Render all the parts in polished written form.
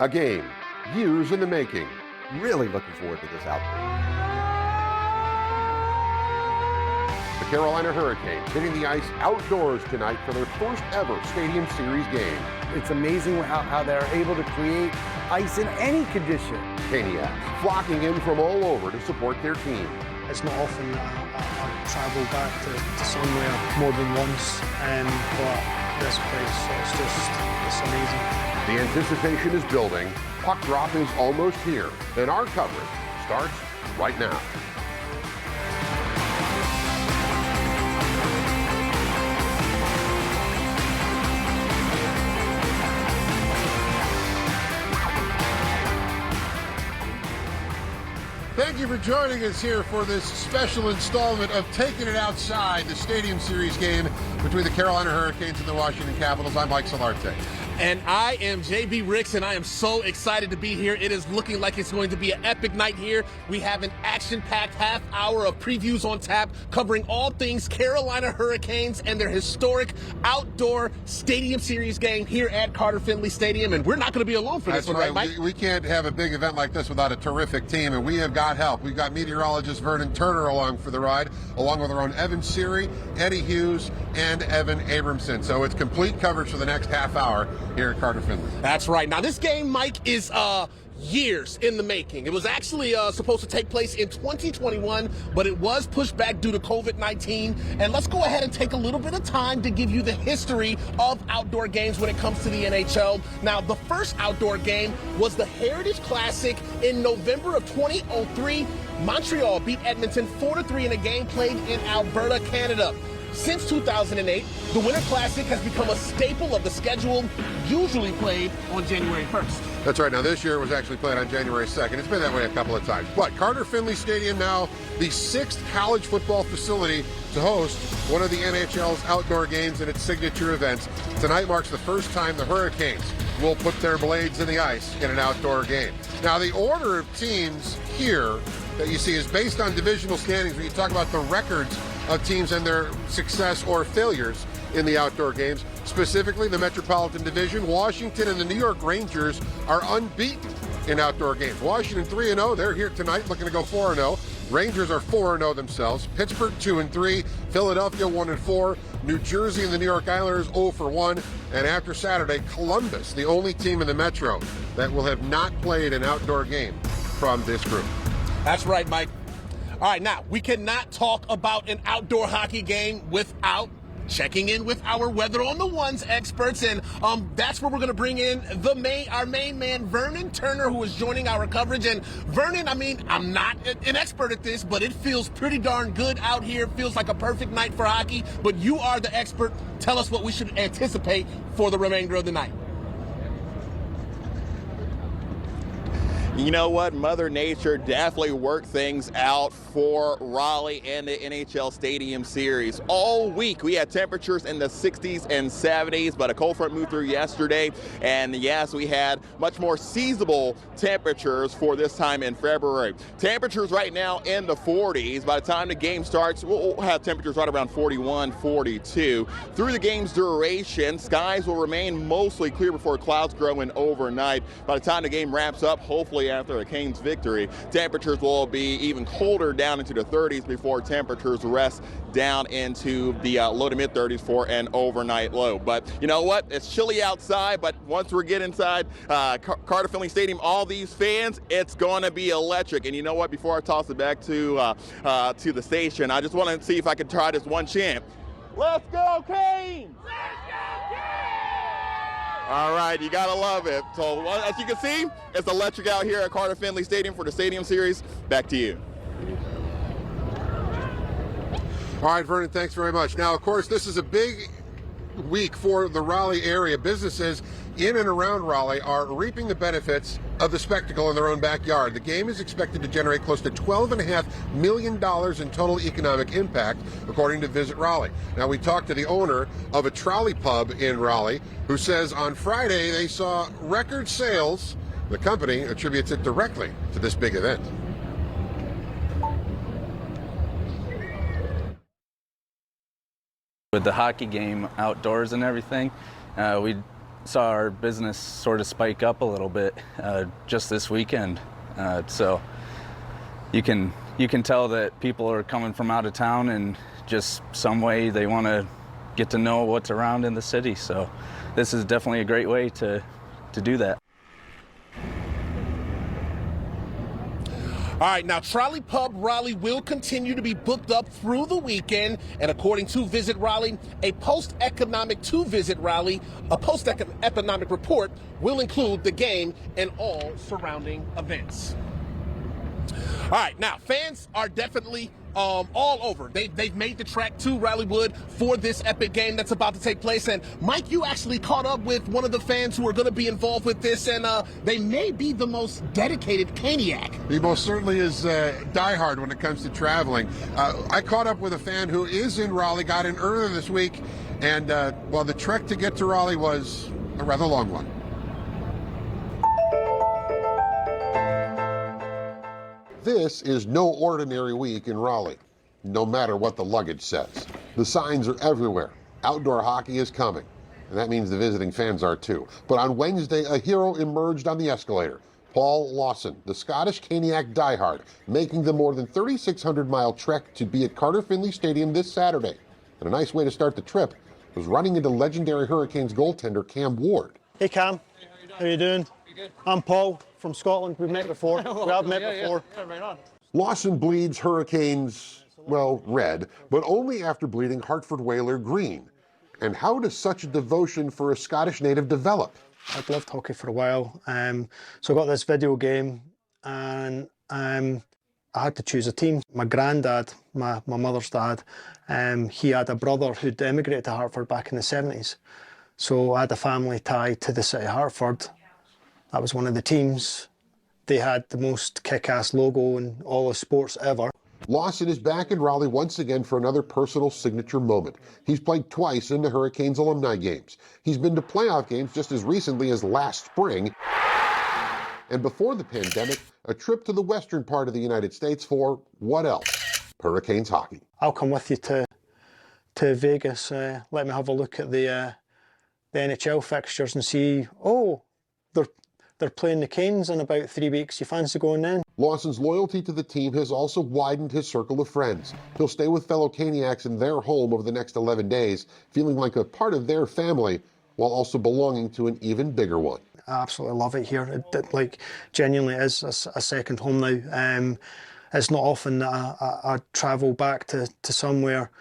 A game, years in the making. Really looking forward to this outbreak. The Carolina Hurricanes hitting the ice outdoors tonight for their first ever Stadium Series game. It's amazing how they're able to create ice in any condition. Rtdnacs flocking in from all over to support their team. It's not often that I travel back to somewhere more than once, but this place, it's amazing. The anticipation is building, puck drop is almost here, and our coverage starts right now. Thank you for joining us here for this special installment of Taking It Outside, the Stadium Series game between the Carolina Hurricanes and the Washington Capitals. I'm Mike Solarte. And I am JB Ricks, and I am so excited to be here. It is looking like it's going to be an epic night here. We have an action-packed half hour of previews on tap covering all things Carolina Hurricanes and their historic outdoor Stadium Series game here at Carter-Finley Stadium. And we're not going to be alone for this one, right, Mike? We can't have a big event like this without a terrific team, and we have got help. We've got meteorologist Vernon Turner along for the ride, along with our own Evan Seary, Eddie Hughes, and Evan Abramson. So it's complete coverage for the next half hour here at Carter-Finley. That's right. Now, this game, Mike, is years in the making. It was actually supposed to take place in 2021, but it was pushed back due to COVID-19. And let's go ahead and take a little bit of time to give you the history of outdoor games when it comes to the NHL. Now, the first outdoor game was the Heritage Classic in November of 2003. Montreal beat Edmonton 4-3 in a game played in Alberta, Canada. Since 2008, the Winter Classic has become a staple of the schedule, usually played on January 1st. That's right. Now, this year it was actually played on January 2nd. It's been that way a couple of times. But Carter-Finley Stadium now the sixth college football facility to host one of the NHL's outdoor games and its signature events. Tonight marks the first time the Hurricanes will put their blades in the ice in an outdoor game. Now, the order of teams here that you see is based on divisional standings when you talk about the records of teams and their success or failures in the outdoor games. Specifically, the Metropolitan Division, Washington and the New York Rangers are unbeaten in outdoor games. Washington 3-0, they're here tonight looking to go 4-0. Rangers are 4-0 themselves. Pittsburgh 2-3, Philadelphia 1-4, New Jersey and the New York Islanders 0-1, and after Saturday, Columbus, the only team in the Metro that will have not played an outdoor game from this group. That's right, Mike. All right, now, we cannot talk about an outdoor hockey game without checking in with our Weather on the Ones experts, and that's where we're going to bring in our main man, Vernon Turner, who is joining our coverage. And Vernon, I mean, I'm not an expert at this, but it feels pretty darn good out here. It feels like a perfect night for hockey, but you are the expert. Tell us what we should anticipate for the remainder of the night. You know what? Mother Nature definitely worked things out for Raleigh and the NHL Stadium Series. All week we had temperatures in the 60s and 70s, but a cold front moved through yesterday. And yes, we had much more seasonable temperatures for this time in February. Temperatures right now in the 40s. By the time the game starts, we'll have temperatures right around 41, 42. Through the game's duration, skies will remain mostly clear before clouds grow in overnight. By the time the game wraps up, hopefully after a Canes victory, temperatures will be even colder down into the 30s before temperatures rest down into the low to mid 30s for an overnight low. But you know what? It's chilly outside, but once we get inside Carter-Finley Stadium, all these fans, it's going to be electric. And you know what? Before I toss it back to the station, I just want to see if I can try this one chant. Let's go, Canes! Let's go, Canes! All right, you gotta love it. So as you can see, it's electric out here at Carter-Finley Stadium for the Stadium Series. Back to you. All right, Vernon, thanks very much. Now, of course, this is a big week for the Raleigh area. Businesses in and around Raleigh are reaping the benefits of the spectacle in their own backyard. The game is expected to generate close to $12.5 million in total economic impact, according to Visit Raleigh. Now, we talked to the owner of a trolley pub in Raleigh, who says on Friday they saw record sales. The company attributes it directly to this big event. With the hockey game outdoors and everything, we saw our business sort of spike up a little bit just this weekend. So you can tell that people are coming from out of town and just some way they want to get to know what's around in the city. So this is definitely a great way to do that. All right, now Trolley Pub Raleigh will continue to be booked up through the weekend, and according to Visit Raleigh, a post-economic report will include the game and all surrounding events. All right, now fans are definitely all over. They've made the trek to Raleighwood for this epic game that's about to take place. And Mike, you actually caught up with one of the fans who are going to be involved with this, and they may be the most dedicated Caniac. He most certainly is diehard when it comes to traveling. I caught up with a fan who is in Raleigh, got in earlier this week, and well, the trek to get to Raleigh was a rather long one. This is no ordinary week in Raleigh, no matter what the luggage says. The signs are everywhere. Outdoor hockey is coming, and that means the visiting fans are too. But on Wednesday, a hero emerged on the escalator. Paul Lawson, the Scottish Caniac diehard, making the more than 3,600-mile trek to be at Carter-Finley Stadium this Saturday. And a nice way to start the trip was running into legendary Hurricanes goaltender Cam Ward. Hey Cam, how you doing? I'm Paul from Scotland. We've met before. We have met before. Lawson bleeds Hurricanes, well, red, but only after bleeding Hartford Whaler green. And how does such a devotion for a Scottish native develop? I'd loved hockey for a while, so I got this video game, and I had to choose a team. My granddad, my mother's dad, he had a brother who'd emigrated to Hartford back in the 70s. So I had a family tie to the city of Hartford. That was one of the teams. They had the most kick-ass logo in all of sports ever. Lawson is back in Raleigh once again for another personal signature moment. He's played twice in the Hurricanes alumni games. He's been to playoff games just as recently as last spring. And before the pandemic, a trip to the western part of the United States for, what else? Hurricanes hockey. I'll come with you to Vegas. Let me have a look at the NHL fixtures and see, oh, they're playing the Canes in about 3 weeks. You fancy going then? Lawson's loyalty to the team has also widened his circle of friends. He'll stay with fellow Caniacs in their home over the next 11 days, feeling like a part of their family while also belonging to an even bigger one. I absolutely love it here. It like genuinely is a second home now. It's not often that I travel back to somewhere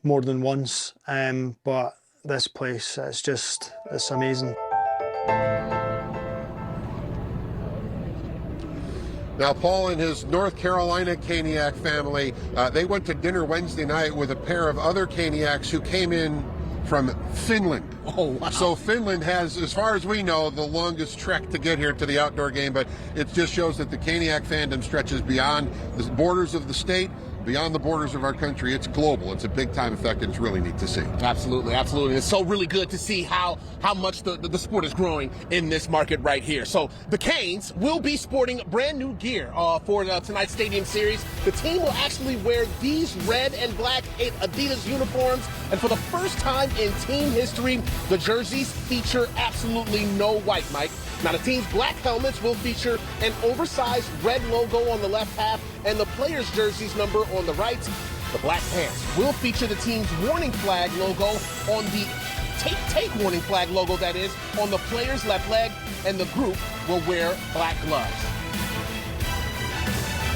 more than once, but this place, it's amazing. Now, Paul and his North Carolina Caniac family, they went to dinner Wednesday night with a pair of other Caniacs who came in from Finland. Oh, wow. So Finland has, as far as we know, the longest trek to get here to the outdoor game, but it just shows that the Caniac fandom stretches beyond the borders of the state, beyond the borders of our country. It's global. It's a big-time effect, and it's really neat to see. Absolutely, absolutely. It's so really good to see how much the sport is growing in this market right here. So the Canes will be sporting brand new gear for tonight's Stadium Series. The team will actually wear these red and black Adidas uniforms, and for the first time in team history, the jerseys feature absolutely no white, Mike. Now, the team's black helmets will feature an oversized red logo on the left half and the players' jerseys number on the right. The black pants will feature the team's warning flag logo on the take warning flag logo, that is, on the player's left leg, and the group will wear black gloves.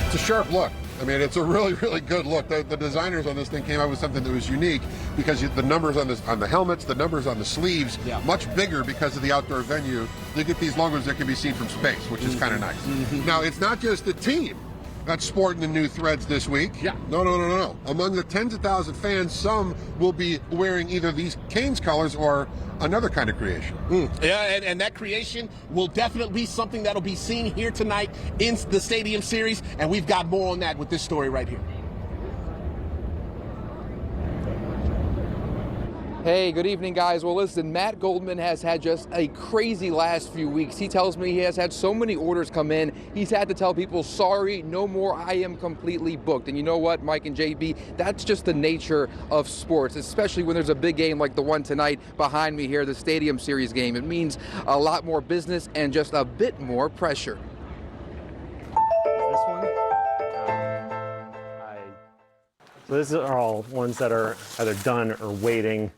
It's a sharp look. I mean, it's a really, really good look. The designers on this thing came up with something that was unique because the numbers on the helmets, the numbers on the sleeves, much bigger because of the outdoor venue. You get these logos that can be seen from space, which is kind of nice. Now, it's not just the team that's sporting the new threads this week. Yeah. No. Among the tens of thousands of fans, some will be wearing either these Canes colors or another kind of creation. Yeah, and that creation will definitely be something that'll be seen here tonight in the Stadium Series, and we've got more on that with this story right here. Hey, good evening, guys. Well, listen, Matt Goldman has had just a crazy last few weeks. He tells me he has had so many orders come in, he's had to tell people, sorry, no more, I am completely booked. And you know what, Mike and JB, that's just the nature of sports, especially when there's a big game like the one tonight behind me here, the Stadium Series game. It means a lot more business and just a bit more pressure. This one? So these are all ones that are either done or waiting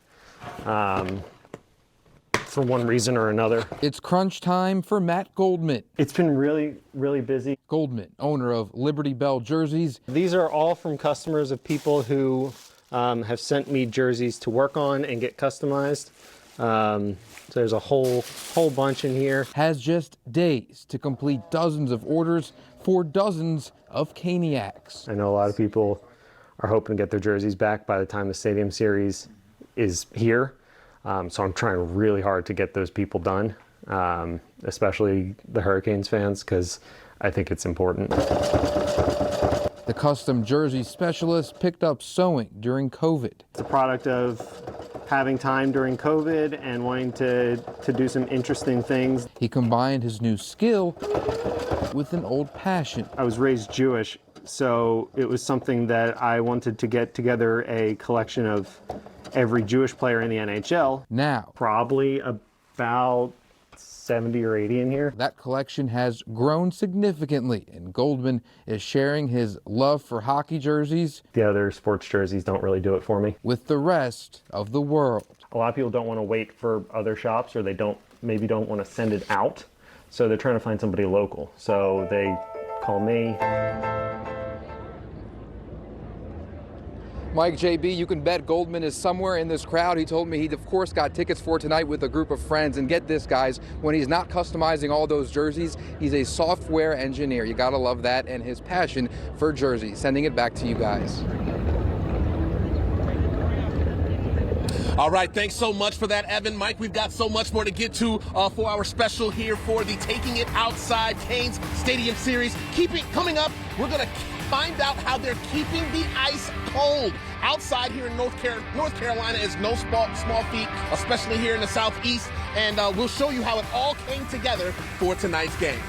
for one reason or another. It's crunch time for Matt Goldman. It's been really, really busy. Goldman, owner of Liberty Bell Jerseys. These are all from customers of people who have sent me jerseys to work on and get customized. So there's a whole bunch in here. Has just days to complete dozens of orders for dozens of Rtdnacs. I know a lot of people are hoping to get their jerseys back by the time the Stadium Series is here. So I'm trying really hard to get those people done, especially the Hurricanes fans, because I think it's important. The custom jersey specialist picked up sewing during COVID. It's a product of having time during COVID and wanting to do some interesting things. He combined his new skill with an old passion. I was raised Jewish, so it was something that I wanted to get together a collection of every Jewish player in the NHL. Now, probably about 70 or 80 in here. That collection has grown significantly, and Goldman is sharing his love for hockey jerseys. The other sports jerseys don't really do it for me. With the rest of the world. A lot of people don't want to wait for other shops, or they maybe don't want to send it out. So they're trying to find somebody local. So they call me. Mike, JB, you can bet Goldman is somewhere in this crowd. He told me he'd, of course, got tickets for tonight with a group of friends. And get this, guys, when he's not customizing all those jerseys, he's a software engineer. You gotta love that, and his passion for jerseys. Sending it back to you guys. All right, thanks so much for that, Evan. Mike, we've got so much more to get to for our special here for the Taking It Outside Canes Stadium Series. Coming up, we're going to find out how they're keeping the ice cold. Outside here in North Carolina is no small feat, especially here in the Southeast, and we'll show you how it all came together for tonight's game.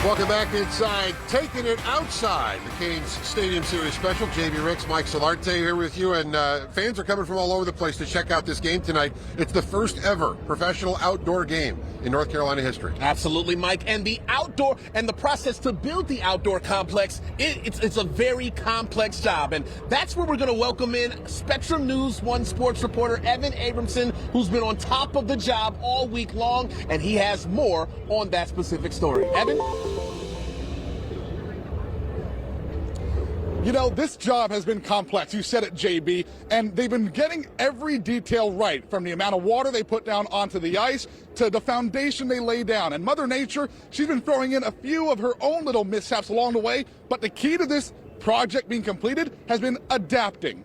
Welcome back inside, Taking It Outside, the Canes Stadium Series special. JB Ricks, Mike Solarte here with you, and fans are coming from all over the place to check out this game tonight. It's the first ever professional outdoor game in North Carolina history. Absolutely, Mike. And the outdoor and the process to build the outdoor complex, it's a very complex job. And that's where we're going to welcome in Spectrum News 1 sports reporter Evan Abramson, who's been on top of the job all week long, and he has more on that specific story. Evan? You know, this job has been complex. You said it, JB, and they've been getting every detail right, from the amount of water they put down onto the ice to the foundation they lay down. And Mother Nature, she's been throwing in a few of her own little mishaps along the way, but the key to this project being completed has been adapting.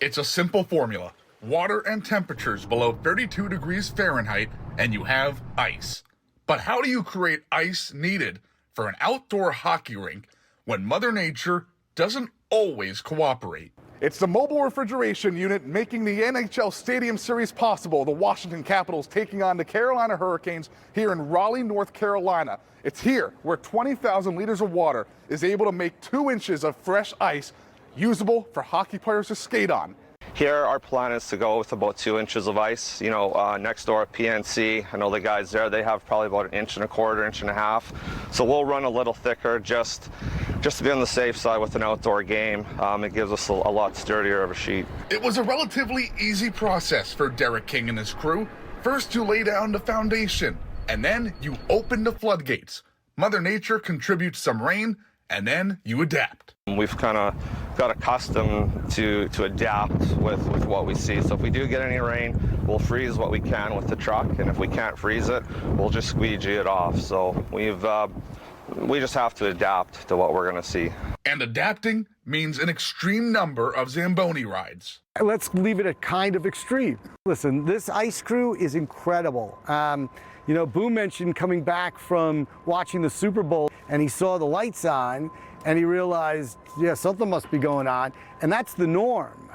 It's a simple formula. Water and temperatures below 32 degrees Fahrenheit, and you have ice. But how do you create ice needed for an outdoor hockey rink when Mother Nature doesn't always cooperate? It's the mobile refrigeration unit making the NHL Stadium Series possible. The Washington Capitals taking on the Carolina Hurricanes here in Raleigh, North Carolina. It's here where 20,000 liters of water is able to make 2 inches of fresh ice usable for hockey players to skate on. Here, our plan is to go with about 2 inches of ice. You know, next door at PNC, I know the guys there, they have probably about 1.25 inches, 1.5 inches. So we'll run a little thicker just to be on the safe side with an outdoor game. It gives us a lot sturdier of a sheet. It was a relatively easy process for Derek King and his crew. First, you lay down the foundation, and then you open the floodgates. Mother Nature contributes some rain, and then you adapt. We've kind of got accustomed to adapt with what we see. So if we do get any rain, we'll freeze what we can with the truck, and if we can't freeze it, we'll just squeegee it off. So we've we just have to adapt to what we're going to see. And adapting means an extreme number of Zamboni rides. Let's leave it at kind of extreme. Listen, this ice crew is incredible. You know, Boo mentioned coming back from watching the Super Bowl and he saw the lights on and he realized, yeah, something must be going on. And that's the norm.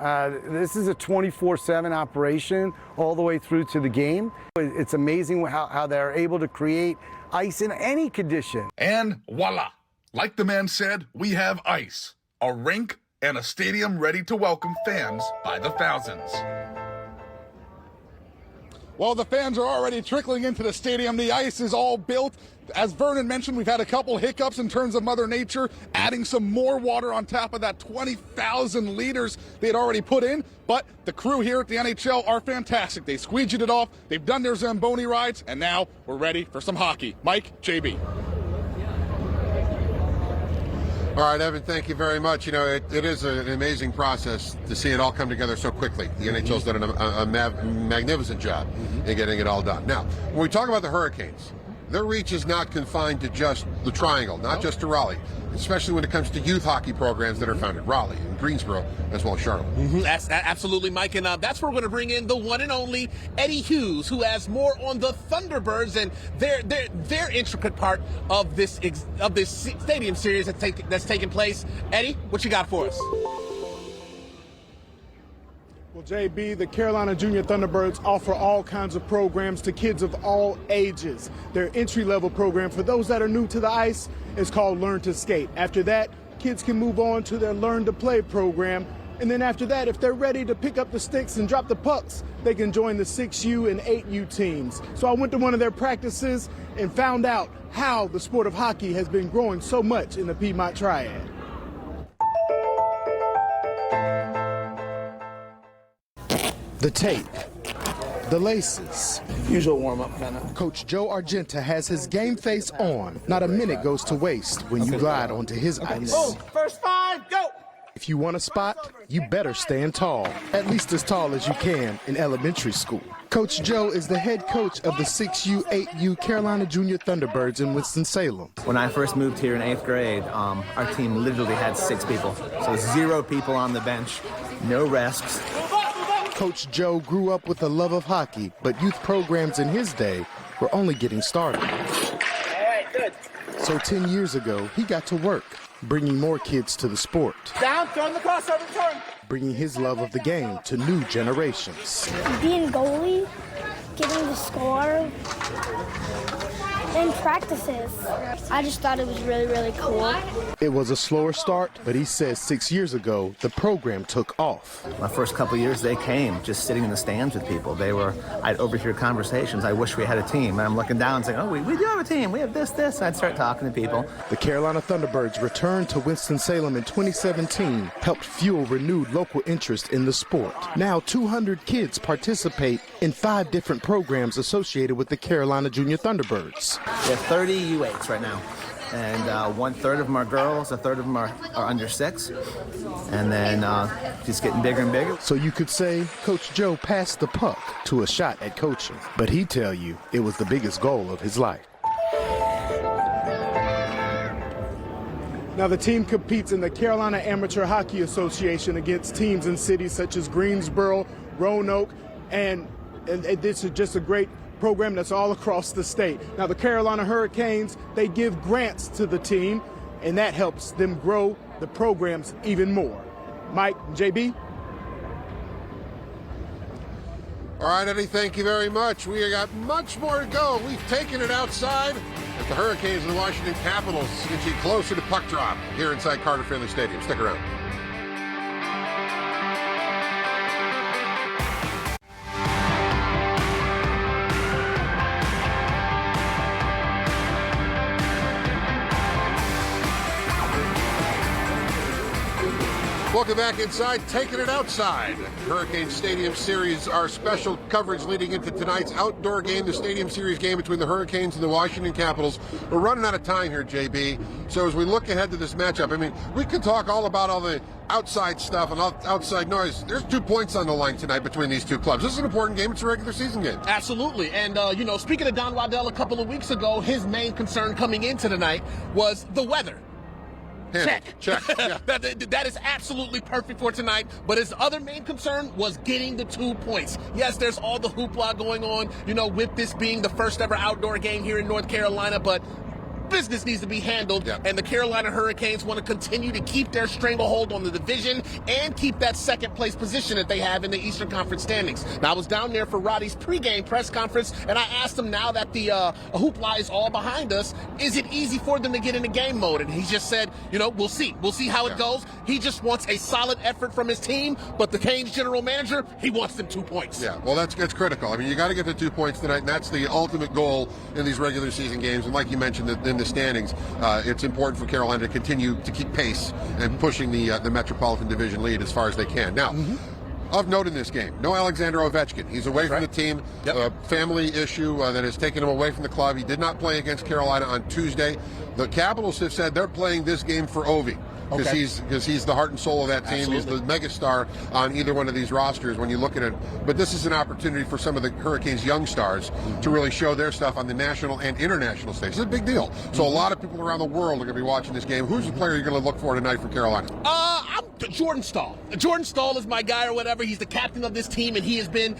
This is a 24/7 operation all the way through to the game. It's amazing how they're able to create ice in any condition. And voila, like the man said, we have ice, a rink, and a stadium ready to welcome fans by the thousands. Well, the fans are already trickling into the stadium. The ice is all built. As Vernon mentioned, we've had a couple hiccups in terms of Mother Nature, adding some more water on top of that 20,000 liters they had already put in. But the crew here at the NHL are fantastic. They squeegeed it off. They've done their Zamboni rides, and now we're ready for some hockey. Mike, JB. All right, Evan, thank you very much. You know, it is an amazing process to see it all come together so quickly. The NHL's done a magnificent job in getting it all done. Now, when we talk about the Hurricanes, their reach is not confined to just the Triangle, not just to Raleigh, especially when it comes to youth hockey programs that are found in Raleigh and Greensboro, as well as Charlotte. That's absolutely, Mike, and that's where we're going to bring in the one and only Eddie Hughes, who has more on the Thunderbirds and their intricate part of this stadium series that's taking place. Eddie, what you got for us? Well, JB, the Carolina Junior Thunderbirds offer all kinds of programs to kids of all ages. Their entry-level program for those that are new to the ice is called Learn to Skate. After that, kids can move on to their Learn to Play program. And then after that, if they're ready to pick up the sticks and drop the pucks, they can join the 6U and 8U teams. So I went to one of their practices and found out how the sport of hockey has been growing so much in the Piedmont Triad. The tape, the laces. Usual warm-up kind of. Coach Joe Argenta has his game face on. Not a minute goes to waste when you glide onto his ice. Oh, first 5, go! If you want a spot, you better stand tall, at least as tall as you can in elementary school. Coach Joe is the head coach of the 6U, 8U Carolina Junior Thunderbirds in Winston-Salem. When I first moved here in 8th grade, our team literally had 6 people. So 0 people on the bench, no rests. Coach Joe grew up with a love of hockey, but youth programs in his day were only getting started. All right, good. So 10 years ago, he got to work, bringing more kids to the sport. Down, throwing the crossover, turn. Bringing his love of the game to new generations. Being goalie, getting the score, and practices. I just thought it was really, really cool. It was a slower start, but he says 6 years ago, the program took off. My first couple of years, they came just sitting in the stands with people. I'd overhear conversations. I wish we had a team. And I'm looking down saying, oh, we do have a team. We have this. And I'd start talking to people. The Carolina Thunderbirds returned to Winston-Salem in 2017, helped fuel renewed local interest in the sport. Now 200 kids participate in 5 different programs associated with the Carolina Junior Thunderbirds. We have 30 U8s right now. And 1/3 of them are girls, 1/3 of them are under 6. And then just getting bigger and bigger. So you could say Coach Joe passed the puck to a shot at coaching. But he'd tell you it was the biggest goal of his life. Now the team competes in the Carolina Amateur Hockey Association against teams in cities such as Greensboro, Roanoke, and this is just a great program that's all across the state. Now the Carolina Hurricanes, they give grants to the team, and that helps them grow the programs even more. Mike, JB? All right, Eddie, thank you very much. We got much more to go. We've taken it outside as the Hurricanes and the Washington Capitals get you closer to puck drop here inside Carter-Finley Stadium. Stick around. Welcome back inside, taking it outside. Hurricane Stadium Series, our special coverage leading into tonight's outdoor game, the Stadium Series game between the Hurricanes and the Washington Capitals. We're running out of time here, JB. So as we look ahead to this matchup, I mean, we could talk all about all the outside stuff and outside noise. There's 2 points on the line tonight between these two clubs. This is an important game. It's a regular season game. Absolutely. And, you know, speaking of Don Waddell a couple of weeks ago, his main concern coming into tonight was the weather. Check. Yeah. That is absolutely perfect for tonight. But his other main concern was getting the 2 points. Yes, there's all the hoopla going on, you know, with this being the first ever outdoor game here in North Carolina, but business needs to be handled, and the Carolina Hurricanes want to continue to keep their stranglehold on the division and keep that second place position that they have in the Eastern Conference standings. Now, I was down there for Roddy's pregame press conference, and I asked him, now that the hoopla is all behind us, is it easy for them to get into game mode? And he just said, you know, we'll see. We'll see how it goes. He just wants a solid effort from his team, but the Canes general manager, he wants them 2 points. Yeah, well, that's critical. I mean, you got to get the 2 points tonight, and that's the ultimate goal in these regular season games. And like you mentioned, in the standings, it's important for Carolina to continue to keep pace and pushing the Metropolitan Division lead as far as they can. Now, of note in this game, no Alexander Ovechkin. He's away from the team. Family issue that has taken him away from the club. He did not play against Carolina on Tuesday. The Capitals have said they're playing this game for Ovi. Because he's the heart and soul of that team. He's the megastar on either one of these rosters when you look at it. But this is an opportunity for some of the Hurricanes' young stars to really show their stuff on the national and international stage. It's a big deal. So a lot of people around the world are going to be watching this game. Who's the player you're going to look for tonight for Carolina? I'm Jordan Staal. Jordan Staal is my guy or whatever. He's the captain of this team, and he has been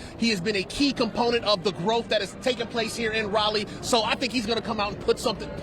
a key component of the growth that has taken place here in Raleigh. So I think he's going to come out and put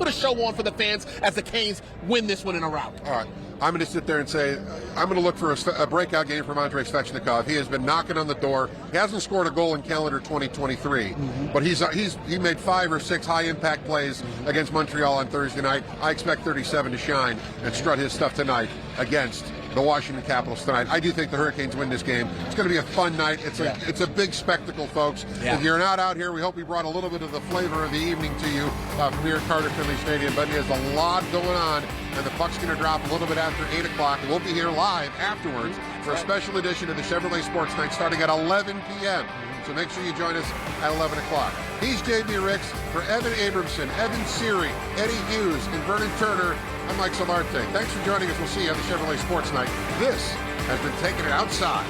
a show on for the fans as the Canes win this one in a Raleigh. All right. I'm going to sit there and say I'm going to look for a breakout game from Andrei Svechnikov. He has been knocking on the door. He hasn't scored a goal in calendar 2023, but he made 5 or 6 high-impact plays against Montreal on Thursday night. I expect 37 to shine and strut his stuff tonight against the Washington Capitals tonight. I do think the Hurricanes win this game. It's going to be a fun night. It's a big spectacle, folks. If you're not out here, we hope we brought a little bit of the flavor of the evening to you from here at Carter-Finley Stadium. But there's a lot going on, and the puck's going to drop a little bit after 8 o'clock. We'll be here live afterwards for a special edition of the Chevrolet Sports Night starting at 11 p.m. So make sure you join us at 11 o'clock. He's J.B. Ricks. For Evan Abramson, Evan Seary, Eddie Hughes, and Vernon Turner, I'm Mike Solarte. Thanks for joining us. We'll see you on the Chevrolet Sports Night. This has been Taking It Outside.